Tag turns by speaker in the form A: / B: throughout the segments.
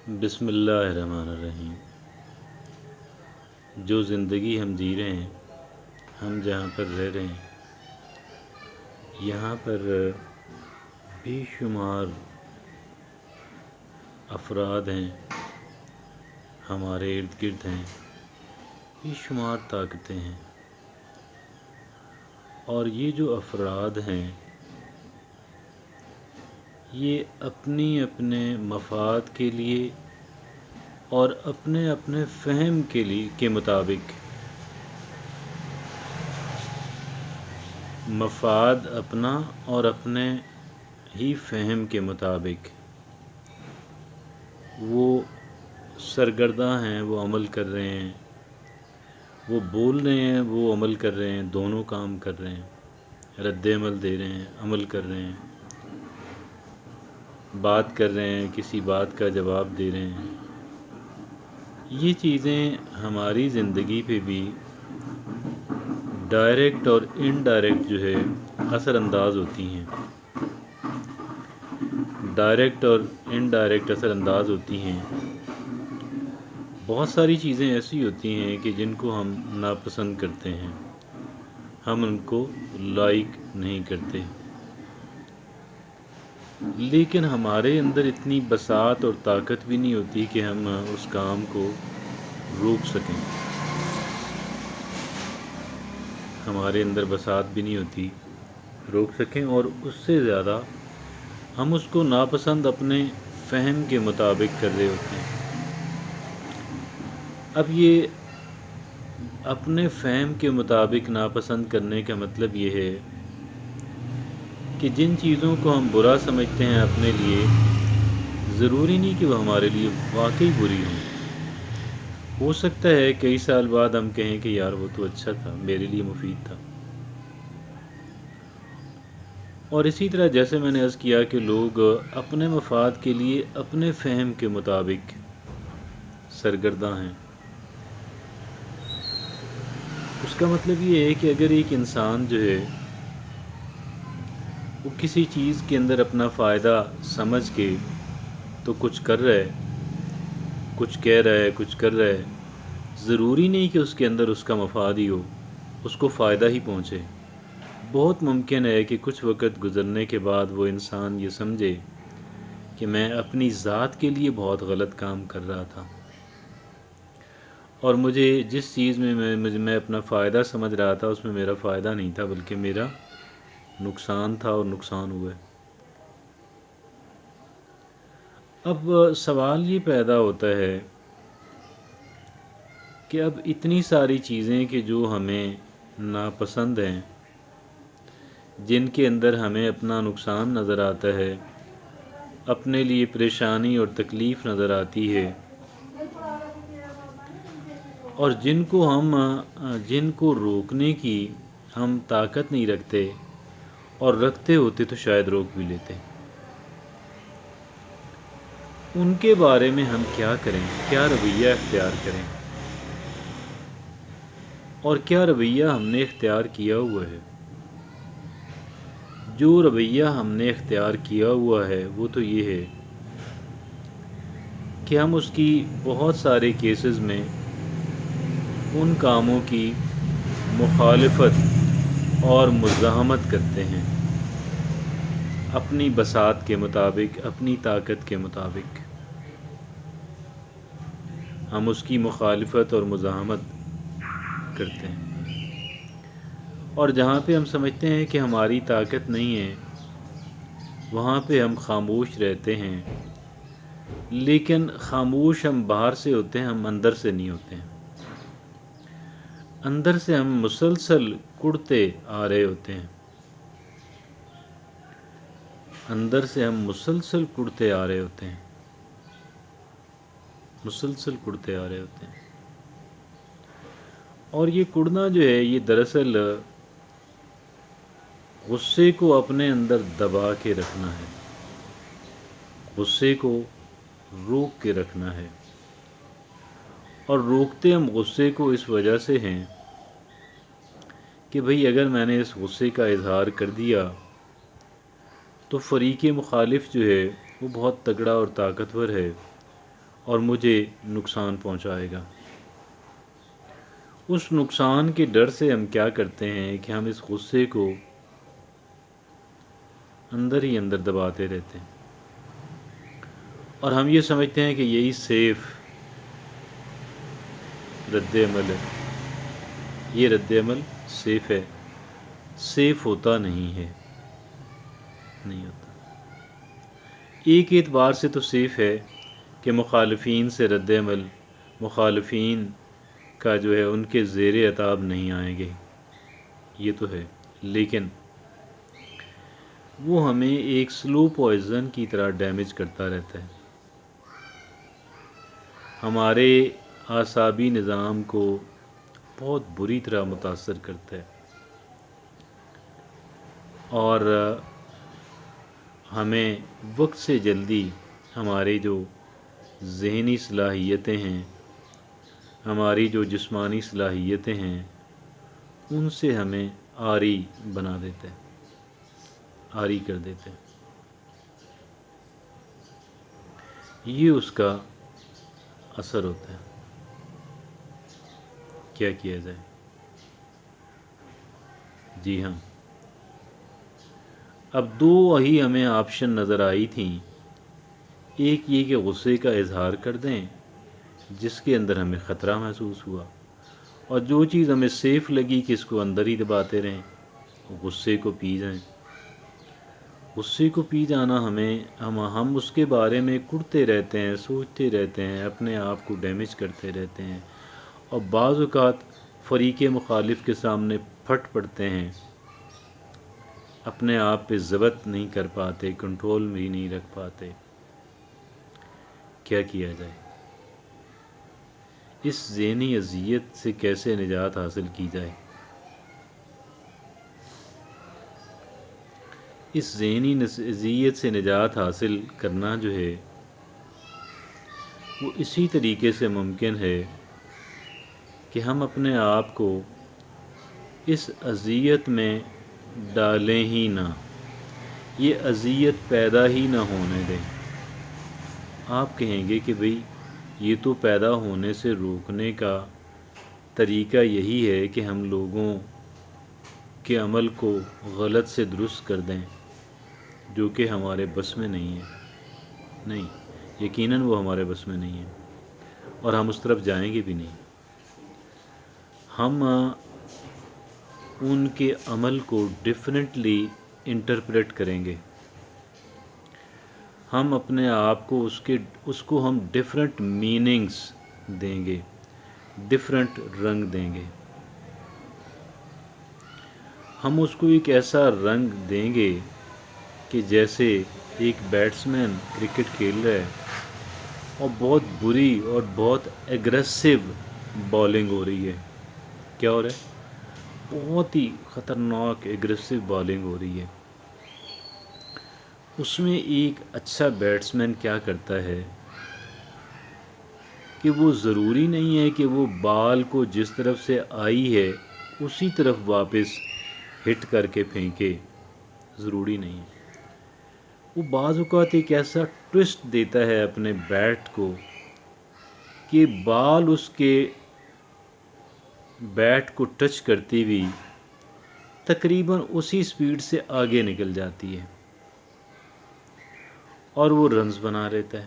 A: بسم اللہ الرحمن الرحیم۔ جو زندگی ہم جی رہے ہیں، ہم جہاں پر رہ رہے ہیں، یہاں پر بے شمار افراد ہیں، ہمارے ارد گرد ہیں، بے شمار طاقتیں ہیں، اور یہ جو افراد ہیں یہ اپنی اپنے مفاد کے لیے اور اپنے اپنے فہم کے مطابق، مفاد اپنا اور اپنے ہی فہم کے مطابق وہ سرگرداں ہیں، وہ عمل کر رہے ہیں، وہ بول رہے ہیں، وہ عمل کر رہے ہیں، دونوں کام کر رہے ہیں، رد عمل دے رہے ہیں، عمل کر رہے ہیں، بات کر رہے ہیں، کسی بات کا جواب دے رہے ہیں۔ یہ چیزیں ہماری زندگی پہ بھی ڈائریکٹ اور انڈائریکٹ جو ہے اثر انداز ہوتی ہیں، ڈائریکٹ اور انڈائریکٹ اثر انداز ہوتی ہیں۔ بہت ساری چیزیں ایسی ہوتی ہیں کہ جن کو ہم ناپسند کرتے ہیں، ہم ان کو لائک نہیں کرتے، لیکن ہمارے اندر اتنی بساط اور طاقت بھی نہیں ہوتی کہ ہم اس کام کو روک سکیں۔ ہمارے اندر بساط بھی نہیں ہوتی روک سکیں، اور اس سے زیادہ ہم اس کو ناپسند اپنے فہم کے مطابق کر رہے ہوتے ہیں۔ اب یہ اپنے فہم کے مطابق ناپسند کرنے کا مطلب یہ ہے کہ جن چیزوں کو ہم برا سمجھتے ہیں اپنے لیے، ضروری نہیں کہ وہ ہمارے لیے واقعی بری ہوں۔ ہو سکتا ہے کئی سال بعد ہم کہیں کہ یار وہ تو اچھا تھا، میرے لیے مفید تھا۔ اور اسی طرح جیسے میں نے عرض کیا کہ لوگ اپنے مفاد کے لیے اپنے فہم کے مطابق سرگرداں ہیں، اس کا مطلب یہ ہے کہ اگر ایک انسان جو ہے وہ کسی چیز کے اندر اپنا فائدہ سمجھ کے تو کچھ کر رہا ہے، کچھ کہہ رہا ہے، کچھ کر رہا ہے، ضروری نہیں کہ اس کے اندر اس کا مفاد ہی ہو، اس کو فائدہ ہی پہنچے۔ بہت ممکن ہے کہ کچھ وقت گزرنے کے بعد وہ انسان یہ سمجھے کہ میں اپنی ذات کے لیے بہت غلط کام کر رہا تھا، اور مجھے جس چیز میں میں اپنا فائدہ سمجھ رہا تھا اس میں میرا فائدہ نہیں تھا بلکہ میرا نقصان تھا، اور نقصان ہوا۔ اب سوال یہ پیدا ہوتا ہے کہ اب اتنی ساری چیزیں کہ جو ہمیں ناپسند ہیں، جن کے اندر ہمیں اپنا نقصان نظر آتا ہے، اپنے لیے پریشانی اور تکلیف نظر آتی ہے، اور جن کو روکنے کی ہم طاقت نہیں رکھتے، اور رکھتے ہوتے تو شاید روک بھی لیتے، ان کے بارے میں ہم کیا کریں، کیا رویہ اختیار کریں، اور کیا رویہ ہم نے اختیار کیا ہوا ہے؟ جو رویہ ہم نے اختیار کیا ہوا ہے وہ تو یہ ہے کہ ہم اس کی بہت سارے کیسز میں ان کاموں کی مخالفت اور مزاحمت کرتے ہیں، اپنی بساط کے مطابق، اپنی طاقت کے مطابق ہم اس کی مخالفت اور مزاحمت کرتے ہیں، اور جہاں پہ ہم سمجھتے ہیں کہ ہماری طاقت نہیں ہے وہاں پہ ہم خاموش رہتے ہیں، لیکن خاموش ہم باہر سے ہوتے ہیں، ہم اندر سے نہیں ہوتے ہیں۔ اندر سے ہم مسلسل کڑتے آ رہے ہوتے ہیں، اندر سے ہم مسلسل کڑتے آ رہے ہوتے ہیں، مسلسل کڑتے آ رہے ہوتے ہیں۔ اور یہ کڑنا جو ہے یہ دراصل غصے کو اپنے اندر دبا کے رکھنا ہے، غصے کو روک کے رکھنا ہے، اور روکتے ہم غصے کو اس وجہ سے ہیں کہ بھئی اگر میں نے اس غصے کا اظہار کر دیا تو فریق مخالف جو ہے وہ بہت تگڑا اور طاقتور ہے، اور مجھے نقصان پہنچائے گا۔ اس نقصان کے ڈر سے ہم کیا کرتے ہیں کہ ہم اس غصے کو اندر ہی اندر دباتے رہتے ہیں، اور ہم یہ سمجھتے ہیں کہ یہی سیف رد عمل ہے، یہ رد عمل سیف ہے۔ سیف ہوتا نہیں ہے، نہیں ہوتا۔ ایک اعتبار سے تو سیف ہے کہ مخالفین سے رد عمل، مخالفین کا جو ہے ان کے زیر عتاب نہیں آئیں گے، یہ تو ہے، لیکن وہ ہمیں ایک سلو پوائزن کی طرح ڈیمیج کرتا رہتا ہے، ہمارے اعصابی نظام کو بہت بری طرح متاثر کرتا ہے، اور ہمیں وقت سے جلدی ہماری جو ذہنی صلاحیتیں ہیں، ہماری جو جسمانی صلاحیتیں ہیں، ان سے ہمیں عاری بنا دیتے ہیں، عاری کر دیتے ہیں۔ یہ اس کا اثر ہوتا ہے۔ کیا کیا جائے؟ جی ہاں، اب دو ہی ہمیں آپشن نظر آئی تھیں، ایک یہ کہ غصے کا اظہار کر دیں جس کے اندر ہمیں خطرہ محسوس ہوا، اور جو چیز ہمیں سیف لگی کہ اس کو اندر ہی دباتے رہیں، غصے کو پی جائیں۔ غصے کو پی جانا ہم اس کے بارے میں کڑتے رہتے ہیں، سوچتے رہتے ہیں، اپنے آپ کو ڈیمیج کرتے رہتے ہیں، اور بعض اوقات فریق مخالف کے سامنے پھٹ پڑتے ہیں، اپنے آپ پہ ضبط نہیں کر پاتے، کنٹرول بھی نہیں رکھ پاتے۔ کیا کیا جائے؟ اس ذہنی اذیت سے کیسے نجات حاصل کی جائے؟ اس ذہنی اذیت سے نجات حاصل کرنا جو ہے وہ اسی طریقے سے ممکن ہے کہ ہم اپنے آپ کو اس اذیت میں ڈالیں ہی نہ، یہ اذیت پیدا ہی نہ ہونے دیں۔ آپ کہیں گے کہ بھئی یہ تو پیدا ہونے سے روکنے کا طریقہ یہی ہے کہ ہم لوگوں کے عمل کو غلط سے درست کر دیں، جو کہ ہمارے بس میں نہیں ہے۔ نہیں، یقیناً وہ ہمارے بس میں نہیں ہے، اور ہم اس طرف جائیں گے بھی نہیں۔ ہم ان کے عمل کو ڈیفرنٹلی انٹرپریٹ کریں گے، ہم اپنے آپ کو اس کو ہم ڈیفرنٹ میننگز دیں گے، ڈیفرنٹ رنگ دیں گے۔ ہم اس کو ایک ایسا رنگ دیں گے کہ جیسے ایک بیٹسمین کرکٹ کھیل رہا ہے اور بہت بری اور بہت ایگریسو بالنگ ہو رہی ہے۔ کیا ہو رہا ہے؟ بہت ہی خطرناک ایگریسو بالنگ ہو رہی ہے۔ اس میں ایک اچھا بیٹسمین کیا کرتا ہے کہ وہ ضروری نہیں ہے کہ وہ بال کو جس طرف سے آئی ہے اسی طرف واپس ہٹ کر کے پھینکے، ضروری نہیں ہے۔ وہ بعض اوقات ایک ایسا ٹوسٹ دیتا ہے اپنے بیٹ کو کہ بال اس کے بیٹ کو ٹچ کرتی ہوئی تقریباً اسی سپیڈ سے آگے نکل جاتی ہے، اور وہ رنز بنا لیتا ہے،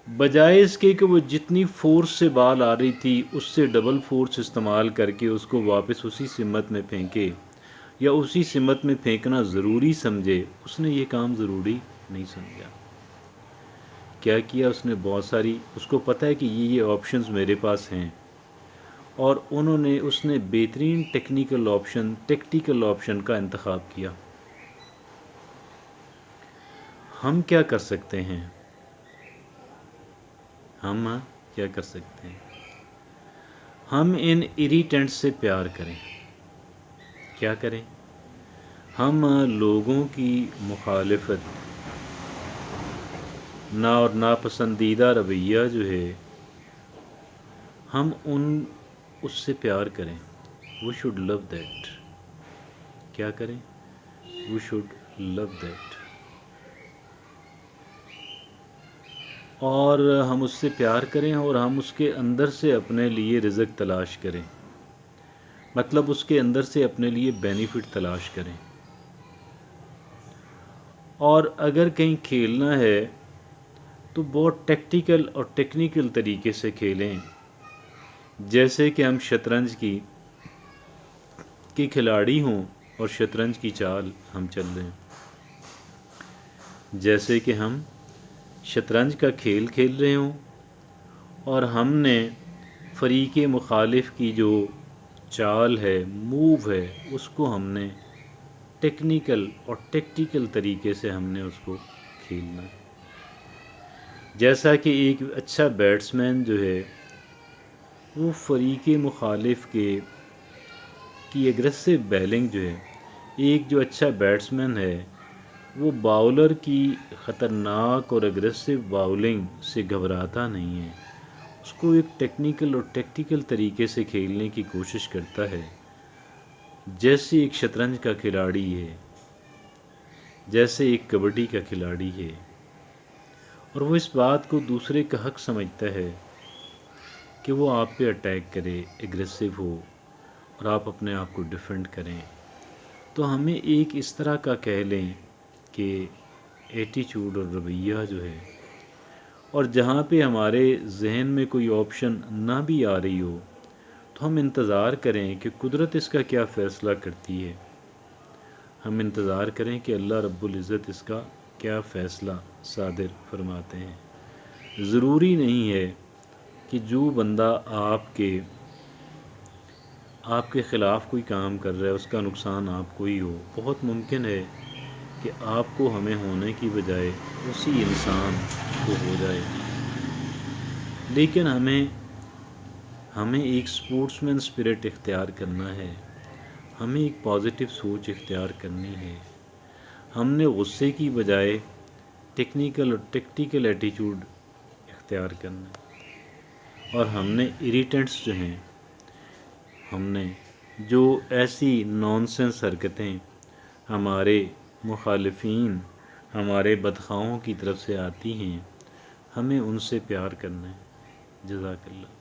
A: بجائے اس کے کہ وہ جتنی فورس سے بال آ رہی تھی اس سے ڈبل فورس استعمال کر کے اس کو واپس اسی سمت میں پھینکے، یا اسی سمت میں پھینکنا ضروری سمجھے، اس نے یہ کام ضروری نہیں سمجھا۔ کیا کیا اس نے؟ بہت ساری، اس کو پتہ ہے کہ یہ آپشنز میرے پاس ہیں، اور اس نے بہترین ٹیکٹیکل آپشن کا انتخاب کیا۔ ہم کیا کر سکتے ہیں؟ ہم کیا کر سکتے ہیں؟ ہم ان اریٹنٹ سے پیار کریں۔ کیا کریں؟ ہم لوگوں کی مخالفت اور ناپسندیدہ رویہ جو ہے، ہم اس سے پیار کریں۔ We should love that. کیا کریں؟ We should love that. اور ہم اس سے پیار کریں اور ہم اس کے اندر سے اپنے لیے رزق تلاش کریں، مطلب اس کے اندر سے اپنے لیے بینیفٹ تلاش کریں۔ اور اگر کہیں کھیلنا ہے تو بہت ٹیکٹیکل اور ٹیکنیکل طریقے سے کھیلیں، جیسے کہ ہم شطرنج کے کھلاڑی ہوں اور شطرنج کی چال ہم چل رہے ہیں، جیسے کہ ہم شطرنج کا کھیل کھیل رہے ہوں اور ہم نے فریق مخالف کی جو چال ہے، موو ہے، اس کو ہم نے ٹیکنیکل اور ٹیکٹیکل طریقے سے ہم نے اس کو کھیلنا ہے۔ جیسا کہ ایک اچھا بیٹسمین جو ہے وہ فریق مخالف کی ایگریسو بیلنگ جو ہے، ایک جو اچھا بیٹسمین ہے وہ باؤلر کی خطرناک اور ایگریسو باؤلنگ سے گھبراتا نہیں ہے، اس کو ایک ٹیکنیکل اور ٹیکٹیکل طریقے سے کھیلنے کی کوشش کرتا ہے، جیسے ایک شطرنج کا کھلاڑی ہے، جیسے ایک کبڈی کا کھلاڑی ہے، اور وہ اس بات کو دوسرے کا حق سمجھتا ہے کہ وہ آپ پہ اٹیک کرے، ایگریسو ہو اور آپ اپنے آپ کو ڈیفینڈ کریں۔ تو ہمیں ایک اس طرح کا کہہ لیں کہ ایٹیچیوڈ اور رویہ جو ہے، اور جہاں پہ ہمارے ذہن میں کوئی آپشن نہ بھی آ رہی ہو تو ہم انتظار کریں کہ قدرت اس کا کیا فیصلہ کرتی ہے، ہم انتظار کریں کہ اللہ رب العزت اس کا کیا فیصلہ صادر فرماتے ہیں۔ ضروری نہیں ہے کہ جو بندہ آپ کے خلاف کوئی کام کر رہا ہے اس کا نقصان آپ کو ہی ہو، بہت ممکن ہے کہ آپ کو ہمیں ہونے کی بجائے اسی انسان کو ہو جائے، لیکن ہمیں ایک سپورٹس مین اسپرٹ اختیار کرنا ہے، ہمیں ایک پازیٹیو سوچ اختیار کرنی ہے، ہم نے غصے کی بجائے ٹیکنیکل اور ٹیکٹیکل ایٹیچیوڈ اختیار کرنا ہے، اور ہم نے اریٹنٹس جو ہیں، ہم نے جو ایسی نانسنس حرکتیں ہمارے مخالفین، ہمارے بدخواہوں کی طرف سے آتی ہیں، ہمیں ان سے پیار کرنا ہے۔ جزاک اللہ۔